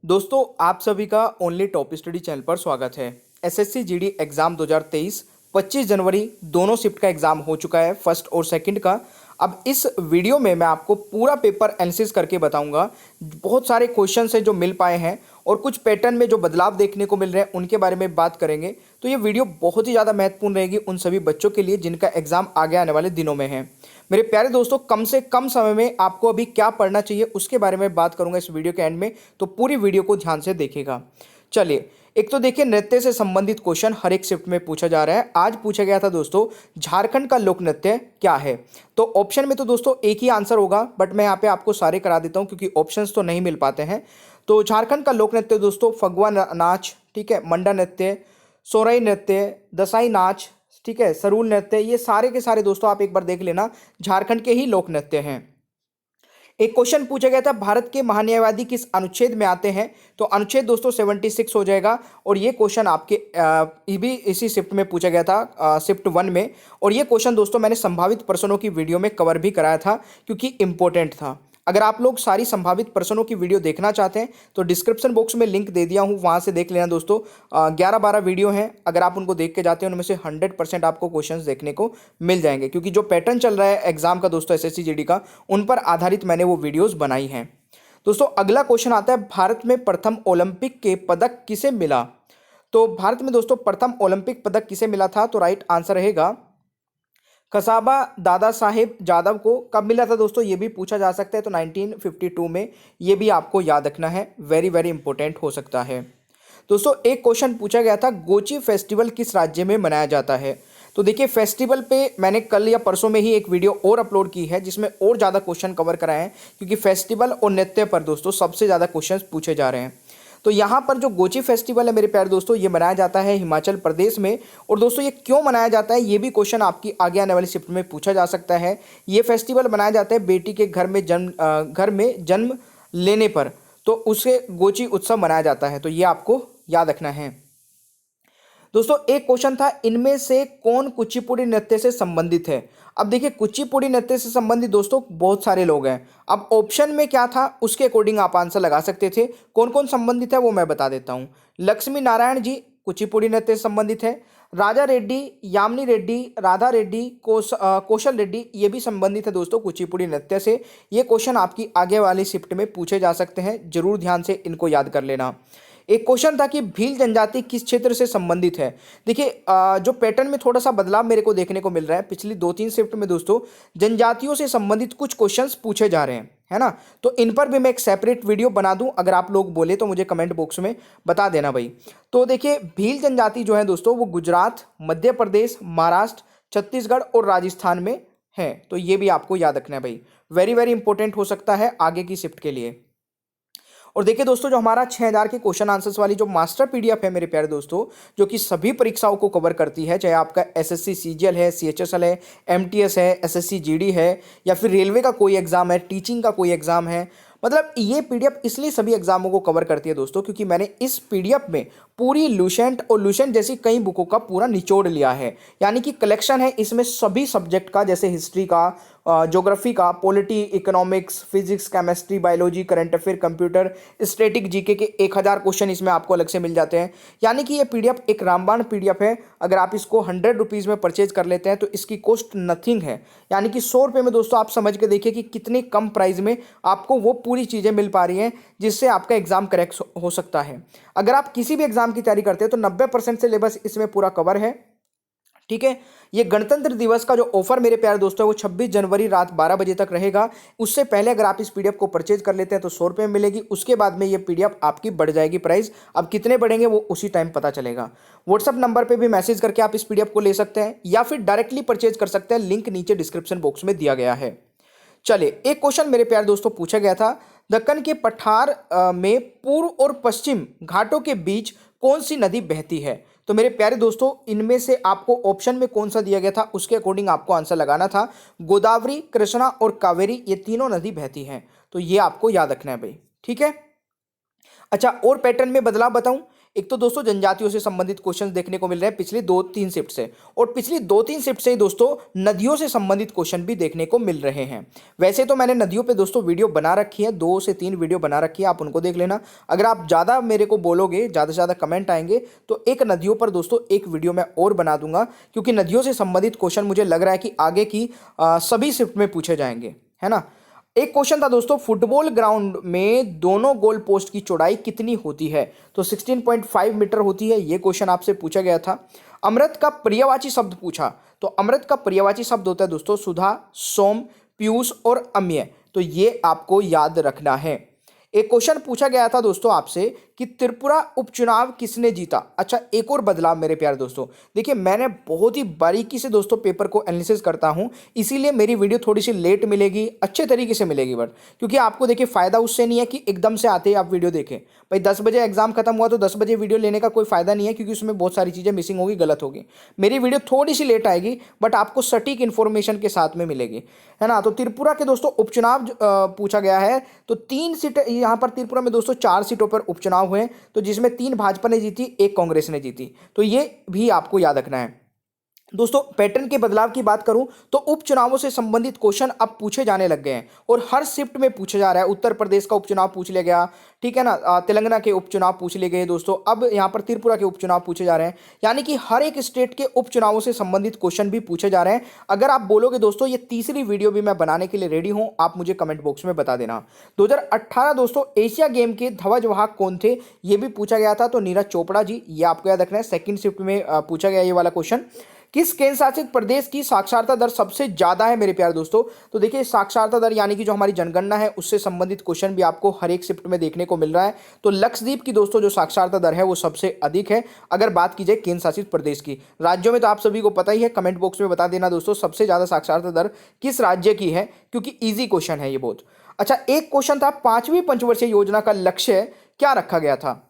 दोस्तों आप सभी का ओनली टॉप स्टडी चैनल पर स्वागत है। एसएससी जीडी एग्जाम 2023 25 जनवरी दोनों शिफ्ट का एग्जाम हो चुका है, फर्स्ट और सेकंड का। अब इस वीडियो में मैं आपको पूरा पेपर एनालिसिस करके बताऊंगा। बहुत सारे क्वेश्चंस हैं जो मिल पाए हैं और कुछ पैटर्न में जो बदलाव देखने को मिल रहे हैं उनके बारे में बात करेंगे। तो ये वीडियो बहुत ही ज़्यादा महत्वपूर्ण रहेगी उन सभी बच्चों के लिए जिनका एग्जाम आगे आने वाले दिनों में है। मेरे प्यारे दोस्तों, कम से कम समय में आपको अभी क्या पढ़ना चाहिए उसके बारे में बात करूंगा इस वीडियो के एंड में, तो पूरी वीडियो को ध्यान से देखिएगा। चलिए, एक तो देखिए नृत्य से संबंधित क्वेश्चन हर एक शिफ्ट में पूछा जा रहा है। आज पूछा गया था दोस्तों, झारखंड का लोक नृत्य क्या है। तो ऑप्शन में तो दोस्तों एक ही आंसर होगा, बट मैं यहाँ पे आपको सारे करा देता हूँ क्योंकि ऑप्शंस तो नहीं मिल पाते हैं। तो झारखंड का लोक नृत्य दोस्तों फगुआ नाच, ठीक है, मंडा नृत्य, सोरई नृत्य, दसाई नाच, ठीक है, सरूल नृत्य, ये सारे के सारे दोस्तों आप एक बार देख लेना, झारखंड के ही लोक नृत्य हैं। एक क्वेश्चन पूछा गया था, भारत के महान्यायवादी किस अनुच्छेद में आते हैं। तो अनुच्छेद दोस्तों 76 हो जाएगा। और ये क्वेश्चन आपके ये भी इसी शिफ्ट में पूछा गया था, शिफ्ट 1 में। और ये क्वेश्चन दोस्तों मैंने संभावित प्रश्नों की वीडियो में कवर भी कराया था क्योंकि इंपॉर्टेंट था। अगर आप लोग सारी संभावित प्रश्नों की वीडियो देखना चाहते हैं तो डिस्क्रिप्शन बॉक्स में लिंक दे दिया हूं, वहां से देख लेना दोस्तों। 11-12 वीडियो हैं, अगर आप उनको देख के जाते हैं उनमें से 100% आपको क्वेश्चंस देखने को मिल जाएंगे क्योंकि जो पैटर्न चल रहा है एग्जाम का दोस्तों एसएससी जीडी का, उन पर आधारित मैंने वो वीडियोज़ बनाई हैं। दोस्तों अगला क्वेश्चन आता है, भारत में प्रथम ओलंपिक के पदक किसे मिला। तो भारत में दोस्तों प्रथम ओलंपिक पदक किसे मिला था, तो राइट आंसर रहेगा कसाबा दादा साहेब जादव को। कब मिला था दोस्तों, ये भी पूछा जा सकता है, तो 1952 में। ये भी आपको याद रखना है, वेरी वेरी इंपॉर्टेंट हो सकता है। दोस्तों एक क्वेश्चन पूछा गया था, गोची फेस्टिवल किस राज्य में मनाया जाता है। तो देखिए फेस्टिवल पे मैंने कल या परसों में ही एक वीडियो और अपलोड की है जिसमें और ज़्यादा क्वेश्चन कवर कराए हैं क्योंकि फेस्टिवल और नृत्य पर दोस्तों सबसे ज़्यादा क्वेश्चन पूछे जा रहे हैं। तो यहाँ पर जो गोची फेस्टिवल है मेरे प्यारे दोस्तों, ये मनाया जाता है हिमाचल प्रदेश में। और दोस्तों ये क्यों मनाया जाता है, ये भी क्वेश्चन आपकी आगे आने वाली शिफ्ट में पूछा जा सकता है। ये फेस्टिवल मनाया जाता है बेटी के घर में जन्म लेने पर, तो उसे गोची उत्सव मनाया जाता है। तो ये आपको याद रखना है। दोस्तों एक क्वेश्चन था, इनमें से कौन कुचिपुड़ी नृत्य से संबंधित है। अब देखिए कुचिपुड़ी नृत्य से संबंधित दोस्तों बहुत सारे लोग हैं। अब ऑप्शन में क्या था उसके अकॉर्डिंग आप आंसर लगा सकते थे। कौन कौन संबंधित है वो मैं बता देता हूँ। लक्ष्मी नारायण जी कुचिपुड़ी नृत्य से संबंधित है। राजा रेड्डी, यामिनी रेड्डी, राधा रेड्डी, कौशल रेड्डी, ये भी संबंधित है दोस्तों कुचिपुड़ी नृत्य से। ये क्वेश्चन आपकी आगे वाली शिफ्ट में पूछे जा सकते हैं, जरूर ध्यान से इनको याद कर लेना। एक क्वेश्चन था कि भील जनजाति किस क्षेत्र से संबंधित है। देखिए जो पैटर्न में थोड़ा सा बदलाव मेरे को देखने को मिल रहा है, पिछली 2-3 शिफ्ट में दोस्तों जनजातियों से संबंधित कुछ क्वेश्चंस पूछे जा रहे हैं, है ना। तो इन पर भी मैं एक सेपरेट वीडियो बना दूं, अगर आप लोग बोले तो मुझे कमेंट बॉक्स में बता देना भाई। तो देखिए भील जनजाति जो है दोस्तों वो गुजरात, मध्य प्रदेश, महाराष्ट्र, छत्तीसगढ़ और राजस्थान में है। तो ये भी आपको याद रखना है भाई, वेरी वेरी इंपॉर्टेंट हो सकता है आगे की शिफ्ट के लिए। और देखिए दोस्तों जो हमारा 6000 के क्वेश्चन आंसर्स वाली जो मास्टर पीडीएफ है मेरे प्यारे दोस्तों, जो कि सभी परीक्षाओं को कवर करती है, चाहे आपका एसएससी सीजीएल है, सीएचएसएल है, एमटीएस है, एसएससी जीडी है, या फिर रेलवे का कोई एग्जाम है, टीचिंग का कोई एग्जाम है। मतलब ये पीडीएफ इसलिए सभी एग्जामों को कवर करती है दोस्तों क्योंकि मैंने इस पीडीएफ में पूरी लूसेंट और लूसेंट जैसी कई बुकों का पूरा निचोड़ लिया है। यानी कि कलेक्शन है इसमें सभी सब्जेक्ट का, जैसे हिस्ट्री का, ज्योग्राफी का, polity, economics, physics, chemistry, biology, current affair, computer, static, GK के 1000 क्वेश्चन इसमें आपको अलग से मिल जाते हैं। यानी कि ये पीडीएफ एक रामबाण पीडीएफ है। अगर आप इसको 100 रुपीज़ में परचेज कर लेते हैं तो इसकी कॉस्ट नथिंग है। यानी कि 100 रुपये में दोस्तों आप समझ के देखिए कि कितने कम प्राइस में आपको वो पूरी चीज़ें मिल पा रही हैं जिससे आपका एग्जाम करेक्ट हो सकता है। अगर आप किसी भी एग्जाम की तैयारी करते हैं तो 90% सिलेबस इसमें पूरा कवर है, ठीक है। ये गणतंत्र दिवस का जो ऑफर मेरे प्यारे दोस्तों है वो 26 जनवरी रात 12 बजे तक रहेगा। उससे पहले अगर आप इस पीडीएफ को परचेज कर लेते हैं तो 100 रुपये में मिलेगी। उसके बाद में ये पीडीएफ आपकी बढ़ जाएगी प्राइस। अब कितने बढ़ेंगे वो उसी टाइम पता चलेगा। व्हाट्सअप नंबर पे भी मैसेज करके आप इस पीडीएफ को ले सकते हैं या फिर डायरेक्टली परचेज कर सकते हैं, लिंक नीचे डिस्क्रिप्शन बॉक्स में दिया गया है। चलिए एक क्वेश्चन मेरे प्यारे दोस्तों पूछा गया था, दक्कन के पठार में पूर्व और पश्चिम घाटों के बीच कौन सी नदी बहती है। तो मेरे प्यारे दोस्तों इनमें से आपको ऑप्शन में कौन सा दिया गया था उसके अकॉर्डिंग आपको आंसर लगाना था। गोदावरी, कृष्णा और कावेरी, ये तीनों नदी बहती हैं। तो ये आपको याद रखना है भाई, ठीक है। अच्छा और पैटर्न में बदलाव बताऊं, एक तो दोस्तों जनजातियों से संबंधित क्वेश्चन देखने को मिल रहे हैं पिछली 2-3 शिफ्ट से, और पिछली 2-3 शिफ्ट से ही दोस्तों नदियों से संबंधित क्वेश्चन भी देखने को मिल रहे हैं। वैसे तो मैंने नदियों पे दोस्तों वीडियो बना रखी है, 2 से 3 वीडियो बना रखी है, आप उनको देख लेना। अगर आप ज़्यादा मेरे को बोलोगे, ज़्यादा से ज़्यादा कमेंट आएंगे तो एक नदियों पर दोस्तों एक वीडियो मैं और बना दूंगा, क्योंकि नदियों से संबंधित क्वेश्चन मुझे लग रहा है कि आगे की सभी शिफ्ट में पूछे जाएंगे, है ना। एक क्वेश्चन था दोस्तों, फुटबॉल ग्राउंड में दोनों गोल पोस्ट की चौड़ाई कितनी होती है? तो 16.5 मीटर होती है, ये क्वेश्चन आपसे पूछा गया था। अमृत का पर्यायवाची शब्द पूछा, तो अमृत का पर्यायवाची शब्द होता है दोस्तों सुधा, सोम, पीयूष और अम्य, तो ये आपको याद रखना है। एक क्वेश्चन पूछा गया था दोस्तों आपसे कि त्रिपुरा उपचुनाव किसने जीता? अच्छा, एक और बदलाव मेरे प्यारे दोस्तों, देखिए मैंने बहुत ही बारीकी से दोस्तों पेपर को एनालिसिस करता हूं, इसीलिए मेरी वीडियो थोड़ी सी लेट मिलेगी, अच्छे तरीके से मिलेगी, बट क्योंकि आपको देखिए फायदा उससे नहीं है कि एकदम से आते ही आप वीडियो देखें। भाई 10 बजे एग्जाम खत्म हुआ तो 10 बजे वीडियो लेने का कोई फायदा नहीं है, क्योंकि उसमें बहुत सारी चीजें मिसिंग होगी, गलत होगी। मेरी वीडियो थोड़ी सी लेट आएगी, बट आपको सटीक इन्फॉर्मेशन के साथ में मिलेगी, है ना। तो त्रिपुरा के दोस्तों उपचुनाव पूछा गया है, तो 3 सीट यहाँ पर त्रिपुरा में दोस्तों 4 सीटों पर उपचुनाव हुए, तो जिसमें 3 भाजपा ने जीती, 1 कांग्रेस ने जीती, तो ये भी आपको याद रखना है। दोस्तों पैटर्न के बदलाव की बात करूं तो उपचुनावों से संबंधित क्वेश्चन अब पूछे जाने लग गए हैं और हर शिफ्ट में पूछा जा रहा है। उत्तर प्रदेश का उपचुनाव पूछ लिया गया, ठीक है ना, तेलंगाना के उपचुनाव पूछ लिए गए दोस्तों, अब यहां पर त्रिपुरा के उपचुनाव पूछे जा रहे हैं, यानी कि हर एक स्टेट के उपचुनावों से संबंधित क्वेश्चन भी पूछे जा रहे हैं। अगर आप बोलोगे दोस्तों ये तीसरी वीडियो भी मैं बनाने के लिए रेडी हूं, आप मुझे कमेंट बॉक्स में बता देना। 2018 दोस्तों एशिया गेम के ध्वजवाहक कौन थे, ये भी पूछा गया था, तो नीरज चोपड़ा जी, ये आपको याद रखना है। सेकंड शिफ्ट में पूछा गया ये वाला क्वेश्चन। किस केंद्र शासित प्रदेश की साक्षरता दर सबसे ज्यादा है मेरे प्यारे दोस्तों? तो देखिए साक्षरता दर यानी कि जो हमारी जनगणना है उससे संबंधित क्वेश्चन भी आपको हर एक शिफ्ट में देखने को मिल रहा है। तो लक्षद्वीप की दोस्तों जो साक्षरता दर है वो सबसे अधिक है। अगर बात की जाए केंद्र शासित प्रदेश की, राज्यों में तो आप सभी को पता ही है, कमेंट बॉक्स में बता देना दोस्तों सबसे ज्यादा साक्षरता दर किस राज्य की है, क्योंकि ईजी क्वेश्चन है ये बहुत। अच्छा, एक क्वेश्चन था 5वीं पंचवर्षीय योजना का लक्ष्य क्या रखा गया था?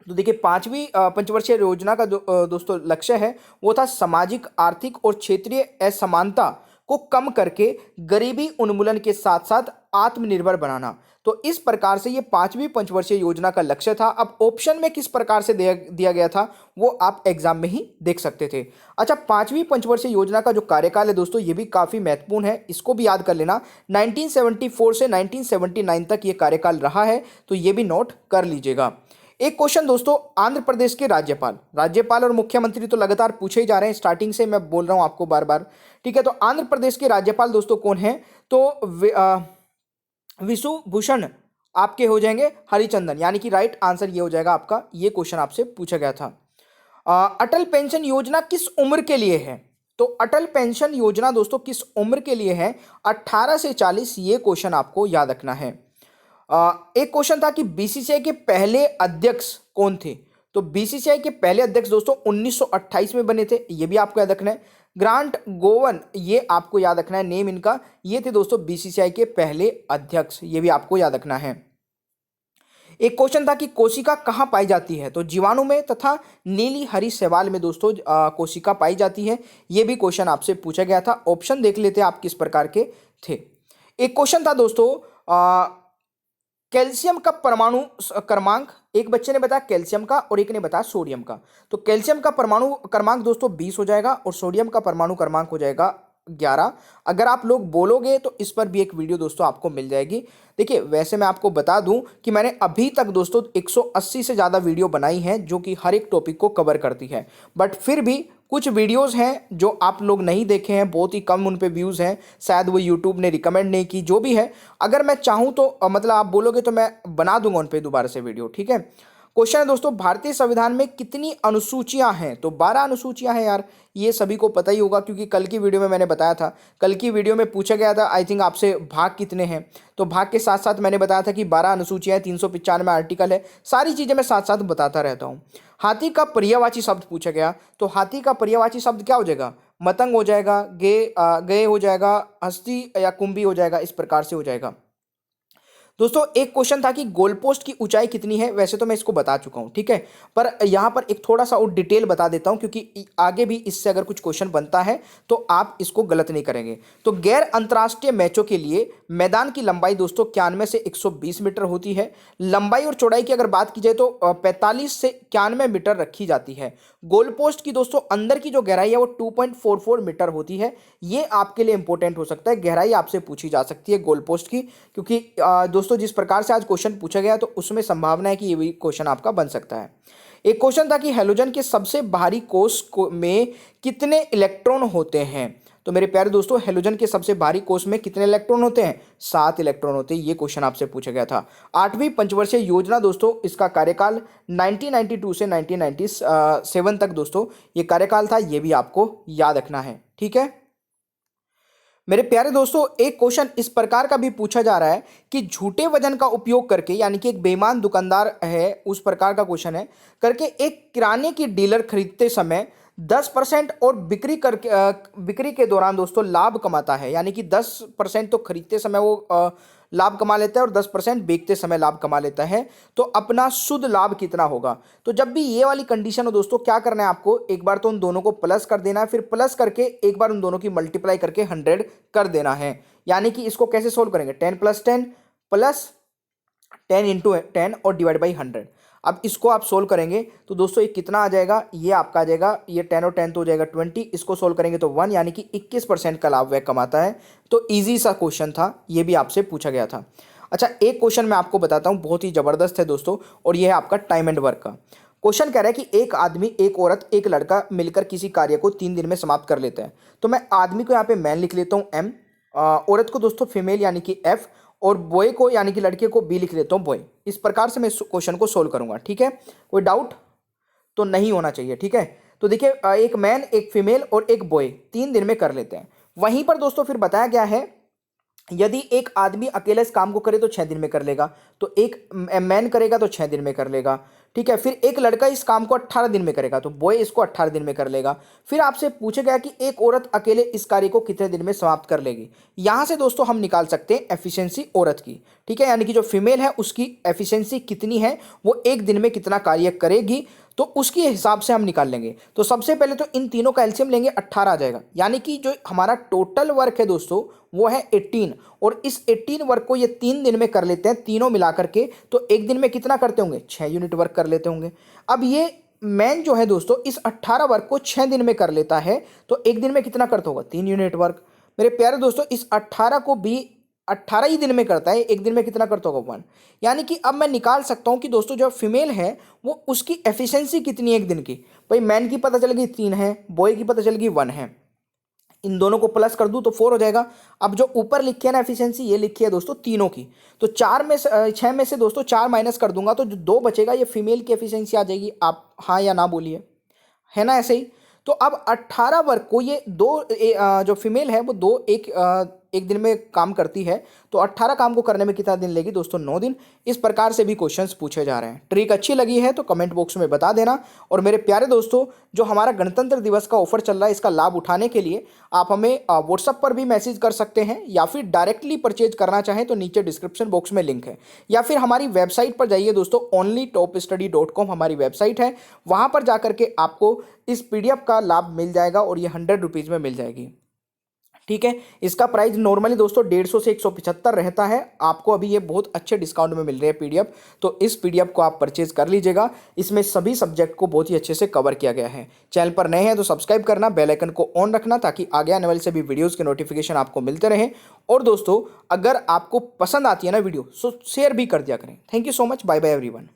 तो देखिए 5वीं पंचवर्षीय योजना का जो दोस्तों लक्ष्य है वो था सामाजिक, आर्थिक और क्षेत्रीय असमानता को कम करके गरीबी उन्मूलन के साथ साथ आत्मनिर्भर बनाना। तो इस प्रकार से ये 5वीं पंचवर्षीय योजना का लक्ष्य था। अब ऑप्शन में किस प्रकार से दिया गया था वो आप एग्जाम में ही देख सकते थे। अच्छा, 5वीं पंचवर्षीय योजना का जो कार्यकाल है दोस्तों ये भी काफी महत्वपूर्ण है, इसको भी याद कर लेना। 1974 से 1979 तक ये कार्यकाल रहा है, तो ये भी नोट कर लीजिएगा। एक क्वेश्चन दोस्तों, आंध्र प्रदेश के राज्यपाल और मुख्यमंत्री तो लगातार पूछे ही जा रहे हैं, स्टार्टिंग से मैं बोल रहा हूं आपको बार बार, ठीक है। तो आंध्र प्रदेश के राज्यपाल दोस्तों कौन है? तो विशुभूषण आपके हो जाएंगे हरिचंदन, यानी कि राइट आंसर ये हो जाएगा आपका। ये क्वेश्चन आपसे पूछा गया था। अटल पेंशन योजना किस उम्र के लिए है? तो अटल पेंशन योजना दोस्तों किस उम्र के लिए है? 18 से 40, ये क्वेश्चन आपको याद रखना है। एक क्वेश्चन था कि बीसीसीआई के पहले अध्यक्ष कौन थे? तो बीसीसीआई के पहले अध्यक्ष दोस्तों 1928 में बने थे, ये भी आपको याद रखना है। ग्रांट गोवन, ये आपको याद रखना है नेम इनका, ये थे दोस्तों बीसीसीआई के पहले अध्यक्ष, ये भी आपको याद रखना है। एक क्वेश्चन था कि कोशिका कहाँ पाई जाती है? तो जीवाणु में तथा नीली हरी शैवाल में दोस्तों कोशिका पाई जाती है, ये भी क्वेश्चन आपसे पूछा गया था। ऑप्शन देख लेते हैं आप किस प्रकार के थे। एक क्वेश्चन था दोस्तों कैल्शियम का परमाणु क्रमांक, एक बच्चे ने बताया कैल्शियम का और एक ने बताया सोडियम का। तो कैल्शियम का परमाणु क्रमांक दोस्तों 20 हो जाएगा और सोडियम का परमाणु क्रमांक हो जाएगा 11। अगर आप लोग बोलोगे तो इस पर भी एक वीडियो दोस्तों आपको मिल जाएगी। देखिए वैसे मैं आपको बता दूं कि मैंने अभी तक दोस्तों 180 से ज़्यादा वीडियो बनाई हैं जो कि हर एक टॉपिक को कवर करती है, बट फिर भी कुछ वीडियोस हैं जो आप लोग नहीं देखे हैं, बहुत ही कम उन पे व्यूज़ हैं, शायद वो यूट्यूब ने रिकमेंड नहीं की, जो भी है। अगर मैं चाहूँ तो मतलब आप बोलोगे तो मैं बना दूंगा उन पे दोबारा से वीडियो, ठीक है। क्वेश्चन है दोस्तों भारतीय संविधान में कितनी अनुसूचियां हैं? तो 12 अनुसूचियां हैं यार, ये सभी को पता ही होगा क्योंकि कल की वीडियो में मैंने बताया था। कल की वीडियो में पूछा गया था आई थिंक आपसे भाग कितने हैं, तो भाग के साथ साथ मैंने बताया था कि 12 अनुसूचियां, 395 आर्टिकल है, सारी चीज़ें मैं साथ साथ बताता रहता हूँ। हाथी का पर्यायवाची शब्द पूछा गया, तो हाथी का पर्यायवाची शब्द क्या हो जाएगा? मतंग हो जाएगा, गए हो जाएगा, हस्ती या कुंभी हो जाएगा, इस प्रकार से हो जाएगा। दोस्तों एक क्वेश्चन था कि गोल पोस्ट की ऊंचाई कितनी है? वैसे तो मैं इसको बता चुका हूं, ठीक है, पर यहां पर एक थोड़ा सा और डिटेल बता देता हूं क्योंकि आगे भी इससे अगर कुछ क्वेश्चन बनता है तो आप इसको गलत नहीं करेंगे। तो गैर अंतर्राष्ट्रीय मैचों के लिए मैदान की लंबाई दोस्तों 91 से 120 मीटर होती है। लंबाई और चौड़ाई की अगर बात की जाए तो 45 से 91 मीटर रखी जाती है। गोल पोस्ट की दोस्तों अंदर की जो गहराई है वो 2.44 मीटर होती है। ये आपके लिए इंपॉर्टेंट हो सकता है, गहराई आपसे पूछी जा सकती है गोल पोस्ट की, क्योंकि दोस्तों जिस प्रकार से आज क्वेश्चन पूछा गया तो उसमें संभावना है कि ये भी क्वेश्चन आपका बन सकता है। एक क्वेश्चन था कि हैलोजन के सबसे बाहरी कोष में कितने इलेक्ट्रॉन होते हैं। तो मेरे प्यारे दोस्तों हैलोजन के सबसे बाहरी कोष में कितने इलेक्ट्रॉन होते हैं? 7 इलेक्ट्रॉन होते हैं। ये क्वेश्चन आपसे पूछा गया था। 8वीं पंचवर्षीय योजना दोस्तों, इसका कार्यकाल 1992 से 1997 तक दोस्तों ये कार्यकाल था। ये भी आपको याद रखना है, ठीक है मेरे प्यारे दोस्तों। एक क्वेश्चन इस प्रकार का भी पूछा जा रहा है कि झूठे वजन का उपयोग करके, यानी कि एक बेईमान दुकानदार है उस प्रकार का क्वेश्चन है, करके एक किराने की डीलर खरीदते समय 10% और बिक्री के दौरान दोस्तों लाभ कमाता है। यानी कि 10% तो खरीदते समय वो लाभ कमा लेता है और 10% बेचते समय लाभ कमा लेता है। तो अपना शुद्ध लाभ कितना होगा? तो जब भी ये वाली कंडीशन हो दोस्तों, क्या करना है आपको? एक बार तो उन दोनों को प्लस कर देना है, फिर प्लस करके एक बार उन दोनों की मल्टीप्लाई करके 100 कर देना है। यानी कि इसको कैसे सोल्व करेंगे? 10 + 10 प्लस 10 × 10 और डिवाइड बाई 100। अब इसको आप सोल्व करेंगे तो दोस्तों ये कितना आ जाएगा? ये आपका आ जाएगा, ये 10 और 10 तो हो जाएगा 20। इसको सोल्व करेंगे तो 1, यानी कि 21% का लाभ वह कमाता है। तो ईजी सा क्वेश्चन था, ये भी आपसे पूछा गया था। अच्छा, एक क्वेश्चन मैं आपको बताता हूँ, बहुत ही ज़बरदस्त है दोस्तों, और ये है आपका टाइम एंड वर्क का। क्वेश्चन कह रहा है कि एक आदमी, एक औरत, एक लड़का मिलकर किसी कार्य को 3 दिन में समाप्त कर लेते हैं। तो मैं आदमी को यहाँ पे मैन लिख लेता हूँ M, औरत को दोस्तों फीमेल यानी कि F, और बॉय को यानी कि लड़के को बी लिख लेता हूँ बॉय। इस प्रकार से मैं इस क्वेश्चन को सोल्व करूंगा, ठीक है। कोई डाउट तो नहीं होना चाहिए, ठीक है। तो देखिए एक मैन, एक फीमेल और एक बॉय 3 दिन में कर लेते हैं। वहीं पर दोस्तों फिर बताया गया है यदि एक आदमी अकेले इस काम को करे तो 6 दिन में कर लेगा, तो एक मैन करेगा तो 6 दिन में कर लेगा, ठीक है। फिर एक लड़का इस काम को 18 दिन में करेगा, तो बॉय इसको 18 दिन में कर लेगा। फिर आपसे पूछा गया कि एक औरत अकेले इस कार्य को कितने दिन में समाप्त कर लेगी। यहां से दोस्तों हम निकाल सकते हैं एफिशिएंसी औरत की, ठीक है, यानी कि जो फीमेल है उसकी एफिशिएंसी कितनी है, वो एक दिन में कितना कार्य करेगी, तो उसके हिसाब से हम निकाल लेंगे। तो सबसे पहले तो इन तीनों का एलसीएम लेंगे, 18 आ जाएगा। यानी कि जो हमारा टोटल वर्क है दोस्तों वो है 18, और इस 18 वर्क को ये 3 दिन में कर लेते हैं तीनों मिलाकर के। तो एक दिन में कितना करते होंगे? 6 यूनिट वर्क कर लेते होंगे। अब ये मैन जो है दोस्तों इस 18 वर्क को 6 दिन में कर लेता है, तो एक दिन में कितना करता होगा? 3 यूनिट वर्क। मेरे प्यारे दोस्तों इस 18 को भी 18 ही दिन में करता है, एक दिन में कितना करता होगा? 1। यानी कि अब मैं निकाल सकता हूं कि दोस्तों जो फीमेल है वो उसकी एफिशिएंसी कितनी है एक दिन की। भाई मैन की पता चल गई 3 है, बॉय की पता चल गई 1 है। इन दोनों को प्लस कर दूं तो 4 हो जाएगा। अब जो ऊपर लिखी है ना एफिशिएंसी, ये लिखी है दोस्तों तीनों की, तो 6 में से दोस्तों 4 माइनस कर दूंगा तो जो 2 बचेगा ये फीमेल की एफिशिएंसी आ जाएगी। आप हाँ या ना बोलिए, है ना ऐसे ही। तो अब 18 वर्ग को ये जो फीमेल है वो एक दिन में काम करती है, तो 18 काम को करने में कितना दिन लेगी दोस्तों? 9 दिन। इस प्रकार से भी क्वेश्चंस पूछे जा रहे हैं। ट्रिक अच्छी लगी है तो कमेंट बॉक्स में बता देना। और मेरे प्यारे दोस्तों जो हमारा गणतंत्र दिवस का ऑफर चल रहा है, इसका लाभ उठाने के लिए आप हमें व्हाट्सएप पर भी मैसेज कर सकते हैं, या फिर डायरेक्टली परचेज करना चाहें तो नीचे डिस्क्रिप्शन बॉक्स में लिंक है, या फिर हमारी वेबसाइट पर जाइए दोस्तों, onlytopstudy.com हमारी वेबसाइट है। वहाँ पर जाकर के आपको इस PDF का लाभ मिल जाएगा और ये 100 रुपीज़ में मिल जाएगी, ठीक है। इसका प्राइस नॉर्मली दोस्तों 150 से 175 रहता है। आपको अभी ये बहुत अच्छे डिस्काउंट में मिल रहे हैं PDF, तो इस PDF को आप परचेज कर लीजिएगा। इसमें सभी सब्जेक्ट को बहुत ही अच्छे से कवर किया गया है। चैनल पर नए हैं तो सब्सक्राइब करना, बेल आइकन को ऑन रखना, ताकि आगे आने वाले सभी वीडियोज़ के नोटिफिकेशन आपको मिलते रहें। और दोस्तों अगर आपको पसंद आती है ना वीडियो, तो शेयर भी कर दिया करें। Thank you so much, bye bye everyone.